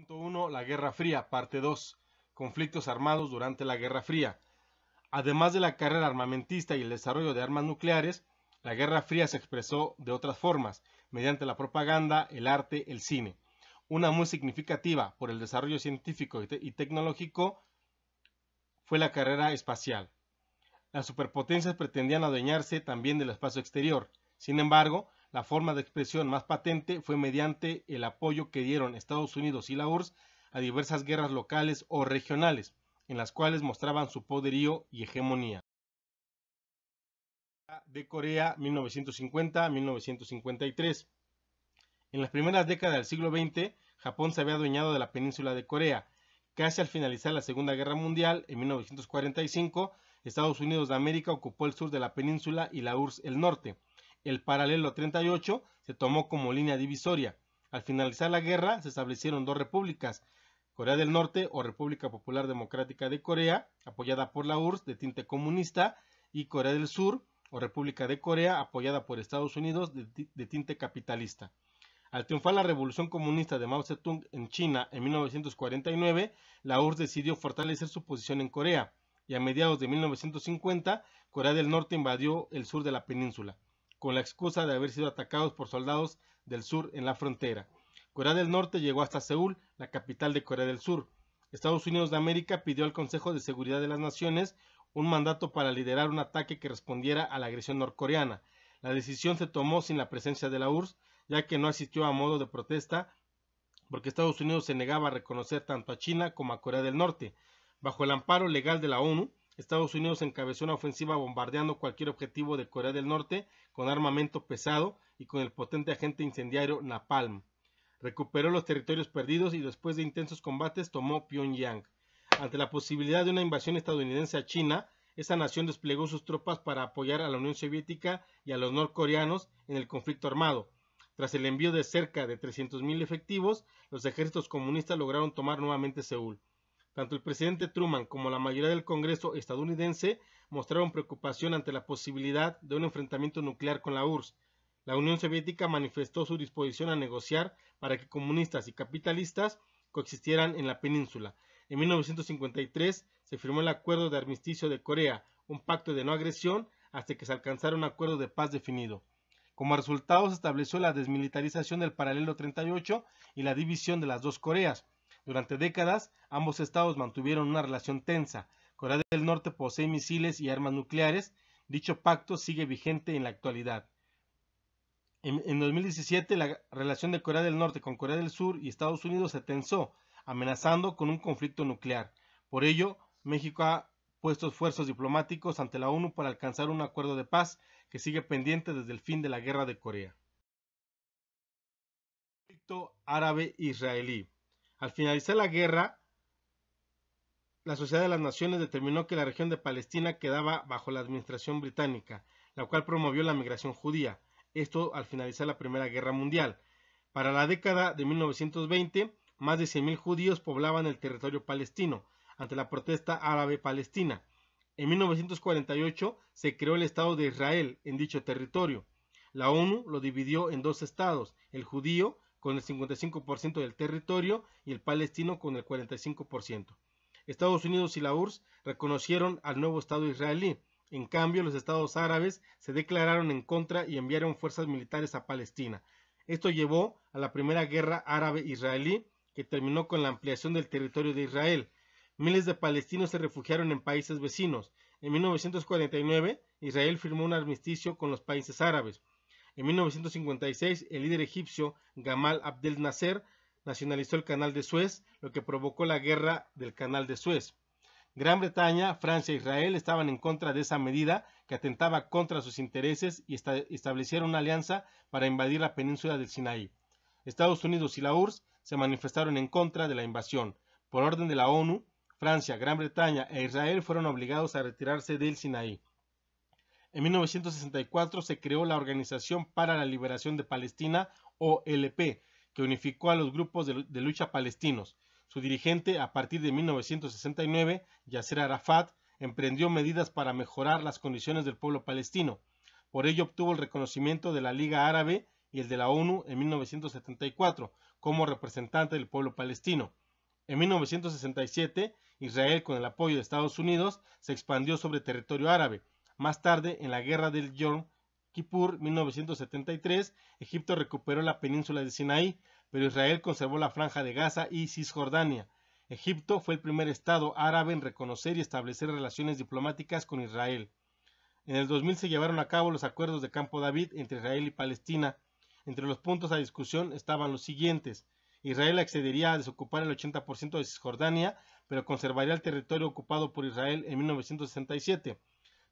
1. La Guerra Fría, parte 2. Conflictos armados durante la Guerra Fría. Además de la carrera armamentista y el desarrollo de armas nucleares, la Guerra Fría se expresó de otras formas, mediante la propaganda, el arte, el cine. Una muy significativa por el desarrollo científico y tecnológico fue la carrera espacial. Las superpotencias pretendían adueñarse también del espacio exterior. Sin embargo, la forma de expresión más patente fue mediante el apoyo que dieron Estados Unidos y la URSS a diversas guerras locales o regionales, en las cuales mostraban su poderío y hegemonía. De Corea 1950-1953. En las primeras décadas del siglo XX, Japón se había adueñado de la península de Corea. Casi al finalizar la Segunda Guerra Mundial, en 1945, Estados Unidos de América ocupó el sur de la península y la URSS el norte. El paralelo 38 se tomó como línea divisoria. Al finalizar la guerra, se establecieron dos repúblicas, Corea del Norte o República Popular Democrática de Corea, apoyada por la URSS de tinte comunista, y Corea del Sur o República de Corea, apoyada por Estados Unidos de tinte capitalista. Al triunfar la Revolución Comunista de Mao Zedong en China en 1949, la URSS decidió fortalecer su posición en Corea, y a mediados de 1950, Corea del Norte invadió el sur de la península, con la excusa de haber sido atacados por soldados del sur en la frontera. Corea del Norte llegó hasta Seúl, la capital de Corea del Sur. Estados Unidos de América pidió al Consejo de Seguridad de las Naciones un mandato para liderar un ataque que respondiera a la agresión norcoreana. La decisión se tomó sin la presencia de la URSS, ya que no asistió a modo de protesta, porque Estados Unidos se negaba a reconocer tanto a China como a Corea del Norte. Bajo el amparo legal de la ONU, Estados Unidos encabezó una ofensiva bombardeando cualquier objetivo de Corea del Norte con armamento pesado y con el potente agente incendiario Napalm. Recuperó los territorios perdidos y después de intensos combates tomó Pyongyang. Ante la posibilidad de una invasión estadounidense a China, esa nación desplegó sus tropas para apoyar a la Unión Soviética y a los norcoreanos en el conflicto armado. Tras el envío de cerca de 300,000 efectivos, los ejércitos comunistas lograron tomar nuevamente Seúl. Tanto el presidente Truman como la mayoría del Congreso estadounidense mostraron preocupación ante la posibilidad de un enfrentamiento nuclear con la URSS. La Unión Soviética manifestó su disposición a negociar para que comunistas y capitalistas coexistieran en la península. En 1953 se firmó el Acuerdo de Armisticio de Corea, un pacto de no agresión hasta que se alcanzara un acuerdo de paz definido. Como resultado se estableció la desmilitarización del paralelo 38 y la división de las dos Coreas. Durante décadas, ambos estados mantuvieron una relación tensa. Corea del Norte posee misiles y armas nucleares. Dicho pacto sigue vigente en la actualidad. En 2017, la relación de Corea del Norte con Corea del Sur y Estados Unidos se tensó, amenazando con un conflicto nuclear. Por ello, México ha puesto esfuerzos diplomáticos ante la ONU para alcanzar un acuerdo de paz que sigue pendiente desde el fin de la Guerra de Corea. Conflicto árabe-israelí. Al finalizar la guerra, la Sociedad de las Naciones determinó que la región de Palestina quedaba bajo la administración británica, la cual promovió la migración judía. Esto al finalizar la Primera Guerra Mundial. Para la década de 1920, más de 100,000 judíos poblaban el territorio palestino, ante la protesta árabe-palestina. En 1948 se creó el Estado de Israel en dicho territorio. La ONU lo dividió en dos estados, el judío con el 55% del territorio y el palestino con el 45%. Estados Unidos y la URSS reconocieron al nuevo Estado israelí. En cambio, los estados árabes se declararon en contra y enviaron fuerzas militares a Palestina. Esto llevó a la Primera Guerra Árabe-Israelí, que terminó con la ampliación del territorio de Israel. Miles de palestinos se refugiaron en países vecinos. En 1949, Israel firmó un armisticio con los países árabes. En 1956, el líder egipcio Gamal Abdel Nasser nacionalizó el Canal de Suez, lo que provocó la Guerra del Canal de Suez. Gran Bretaña, Francia e Israel estaban en contra de esa medida que atentaba contra sus intereses y establecieron una alianza para invadir la península del Sinaí. Estados Unidos y la URSS se manifestaron en contra de la invasión. Por orden de la ONU, Francia, Gran Bretaña e Israel fueron obligados a retirarse del Sinaí. En 1964 se creó la Organización para la Liberación de Palestina, OLP, que unificó a los grupos de lucha palestinos. Su dirigente, a partir de 1969, Yasser Arafat, emprendió medidas para mejorar las condiciones del pueblo palestino. Por ello obtuvo el reconocimiento de la Liga Árabe y el de la ONU en 1974 como representante del pueblo palestino. En 1967, Israel, con el apoyo de Estados Unidos, se expandió sobre territorio árabe. Más tarde, en la guerra del Yom Kippur 1973, Egipto recuperó la península de Sinaí, pero Israel conservó la franja de Gaza y Cisjordania. Egipto fue el primer estado árabe en reconocer y establecer relaciones diplomáticas con Israel. En el 2000 se llevaron a cabo los acuerdos de Campo David entre Israel y Palestina. Entre los puntos a discusión estaban los siguientes: Israel accedería a desocupar el 80% de Cisjordania, pero conservaría el territorio ocupado por Israel en 1967.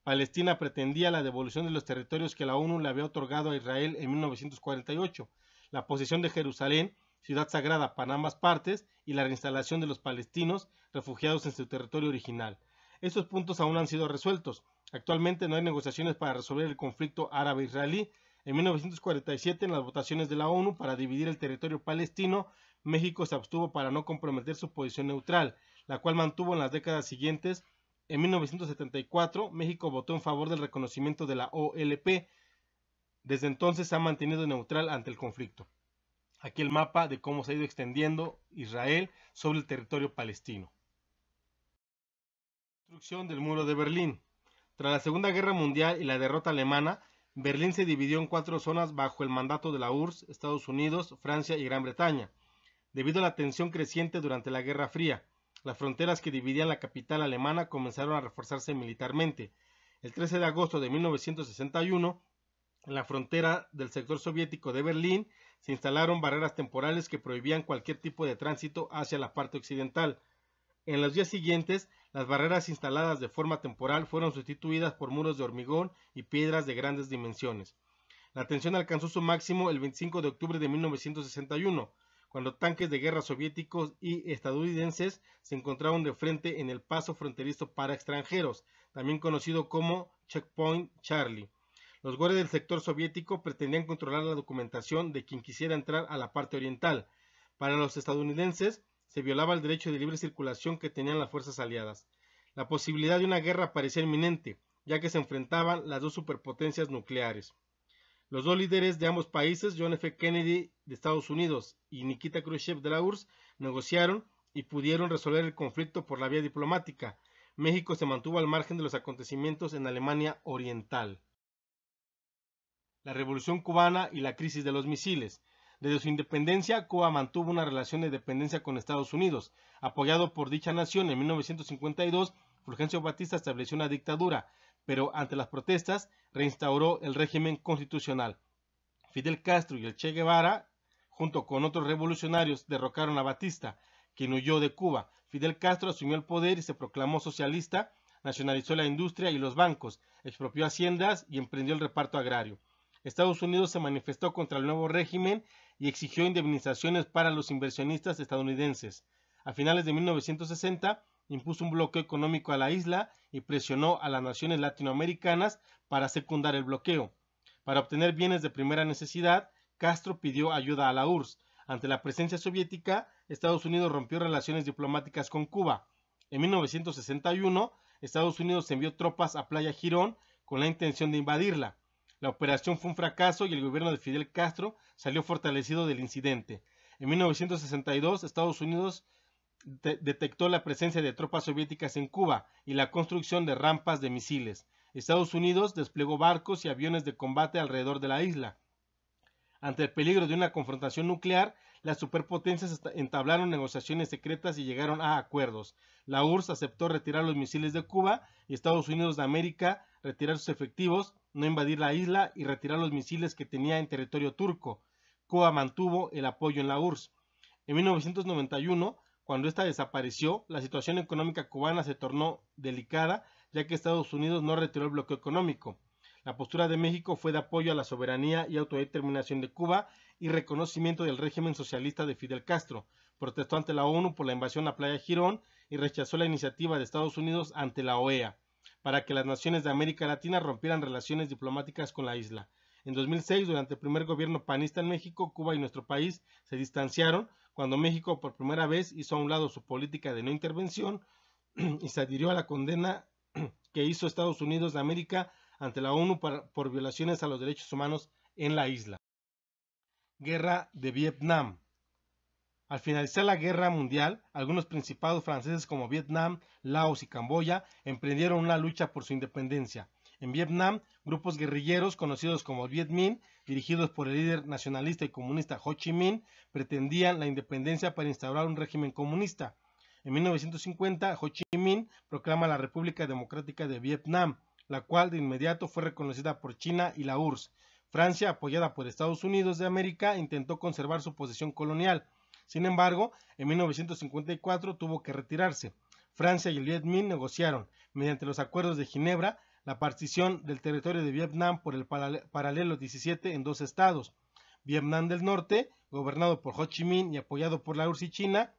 Palestina pretendía la devolución de los territorios que la ONU le había otorgado a Israel en 1948, la posesión de Jerusalén, ciudad sagrada para ambas partes, y la reinstalación de los palestinos refugiados en su territorio original. Estos puntos aún han sido resueltos. Actualmente no hay negociaciones para resolver el conflicto árabe-israelí. En 1947, en las votaciones de la ONU para dividir el territorio palestino, México se abstuvo para no comprometer su posición neutral, la cual mantuvo en las décadas siguientes. En 1974, México votó en favor del reconocimiento de la OLP. Desde entonces se ha mantenido neutral ante el conflicto. Aquí el mapa de cómo se ha ido extendiendo Israel sobre el territorio palestino. Construcción del muro de Berlín. Tras la Segunda Guerra Mundial y la derrota alemana, Berlín se dividió en 4 zonas bajo el mandato de la URSS, Estados Unidos, Francia y Gran Bretaña. Debido a la tensión creciente durante la Guerra Fría, las fronteras que dividían la capital alemana comenzaron a reforzarse militarmente. El 13 de agosto de 1961, en la frontera del sector soviético de Berlín, se instalaron barreras temporales que prohibían cualquier tipo de tránsito hacia la parte occidental. En los días siguientes, las barreras instaladas de forma temporal fueron sustituidas por muros de hormigón y piedras de grandes dimensiones. La tensión alcanzó su máximo el 25 de octubre de 1961, cuando tanques de guerra soviéticos y estadounidenses se encontraron de frente en el paso fronterizo para extranjeros, también conocido como Checkpoint Charlie. Los guardias del sector soviético pretendían controlar la documentación de quien quisiera entrar a la parte oriental. Para los estadounidenses, se violaba el derecho de libre circulación que tenían las fuerzas aliadas. La posibilidad de una guerra parecía inminente, ya que se enfrentaban las dos superpotencias nucleares. Los dos líderes de ambos países, John F. Kennedy de Estados Unidos y Nikita Khrushchev de la URSS, negociaron y pudieron resolver el conflicto por la vía diplomática. México se mantuvo al margen de los acontecimientos en Alemania Oriental. La Revolución Cubana y la crisis de los misiles. Desde su independencia, Cuba mantuvo una relación de dependencia con Estados Unidos. Apoyado por dicha nación, en 1952, Fulgencio Batista estableció una dictadura, pero ante las protestas reinstauró el régimen constitucional. Fidel Castro y el Che Guevara, junto con otros revolucionarios, derrocaron a Batista, quien huyó de Cuba. Fidel Castro asumió el poder y se proclamó socialista, nacionalizó la industria y los bancos, expropió haciendas y emprendió el reparto agrario. Estados Unidos se manifestó contra el nuevo régimen y exigió indemnizaciones para los inversionistas estadounidenses. A finales de 1960, impuso un bloqueo económico a la isla y presionó a las naciones latinoamericanas para secundar el bloqueo. Para obtener bienes de primera necesidad, Castro pidió ayuda a la URSS. Ante la presencia soviética, Estados Unidos rompió relaciones diplomáticas con Cuba. En 1961, Estados Unidos envió tropas a Playa Girón con la intención de invadirla. La operación fue un fracaso y el gobierno de Fidel Castro salió fortalecido del incidente. En 1962, Estados Unidos detectó la presencia de tropas soviéticas en Cuba y la construcción de rampas de misiles. Estados Unidos desplegó barcos y aviones de combate alrededor de la isla. Ante el peligro de una confrontación nuclear, las superpotencias entablaron negociaciones secretas y llegaron a acuerdos. La URSS aceptó retirar los misiles de Cuba y Estados Unidos de América retirar sus efectivos, no invadir la isla y retirar los misiles que tenía en territorio turco. Cuba mantuvo el apoyo en la URSS. En 1991, cuando esta desapareció, la situación económica cubana se tornó delicada, ya que Estados Unidos no retiró el bloqueo económico. La postura de México fue de apoyo a la soberanía y autodeterminación de Cuba y reconocimiento del régimen socialista de Fidel Castro. Protestó ante la ONU por la invasión a Playa Girón y rechazó la iniciativa de Estados Unidos ante la OEA para que las naciones de América Latina rompieran relaciones diplomáticas con la isla. En 2006, durante el primer gobierno panista en México, Cuba y nuestro país se distanciaron cuando México por primera vez hizo a un lado su política de no intervención y se adhirió a la condena que hizo Estados Unidos de América ante la ONU por violaciones a los derechos humanos en la isla. Guerra de Vietnam. Al finalizar la guerra mundial, algunos principados franceses como Vietnam, Laos y Camboya emprendieron una lucha por su independencia. En Vietnam, grupos guerrilleros conocidos como Viet Minh, dirigidos por el líder nacionalista y comunista Ho Chi Minh, pretendían la independencia para instaurar un régimen comunista. En 1950, Ho Chi Minh proclama la República Democrática de Vietnam, la cual de inmediato fue reconocida por China y la URSS. Francia, apoyada por Estados Unidos de América, intentó conservar su posición colonial. Sin embargo, en 1954 tuvo que retirarse. Francia y el Viet Minh negociaron, mediante los acuerdos de Ginebra, la partición del territorio de Vietnam por el paralelo 17 en dos estados. Vietnam del Norte, gobernado por Ho Chi Minh y apoyado por la URSS y China,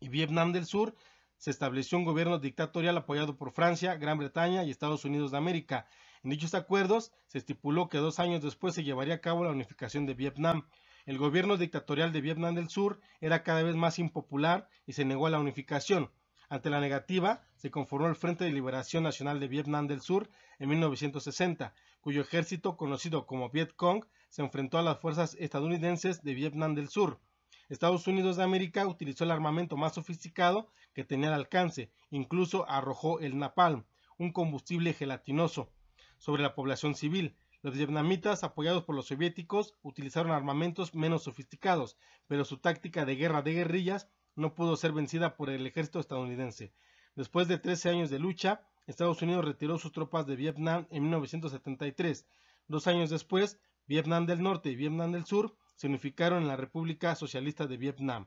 y Vietnam del Sur, se estableció un gobierno dictatorial apoyado por Francia, Gran Bretaña y Estados Unidos de América. En dichos acuerdos se estipuló que 2 años después se llevaría a cabo la unificación de Vietnam. El gobierno dictatorial de Vietnam del Sur era cada vez más impopular y se negó a la unificación. Ante la negativa, se conformó el Frente de Liberación Nacional de Vietnam del Sur en 1960, cuyo ejército, conocido como Viet Cong, se enfrentó a las fuerzas estadounidenses de Vietnam del Sur. Estados Unidos de América utilizó el armamento más sofisticado que tenía al alcance, incluso arrojó el napalm, un combustible gelatinoso, sobre la población civil. Los vietnamitas, apoyados por los soviéticos, utilizaron armamentos menos sofisticados, pero su táctica de guerra de guerrillas no pudo ser vencida por el ejército estadounidense. Después de 13 años de lucha, Estados Unidos retiró sus tropas de Vietnam en 1973. 2 años después, Vietnam del Norte y Vietnam del Sur se unificaron en la República Socialista de Vietnam.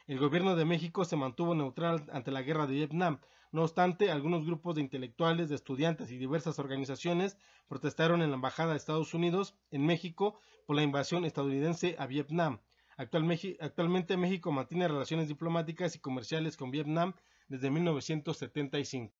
El gobierno de México se mantuvo neutral ante la guerra de Vietnam. No obstante, algunos grupos de intelectuales, de estudiantes y diversas organizaciones protestaron en la Embajada de Estados Unidos en México por la invasión estadounidense a Vietnam. Actualmente México mantiene relaciones diplomáticas y comerciales con Vietnam desde 1975.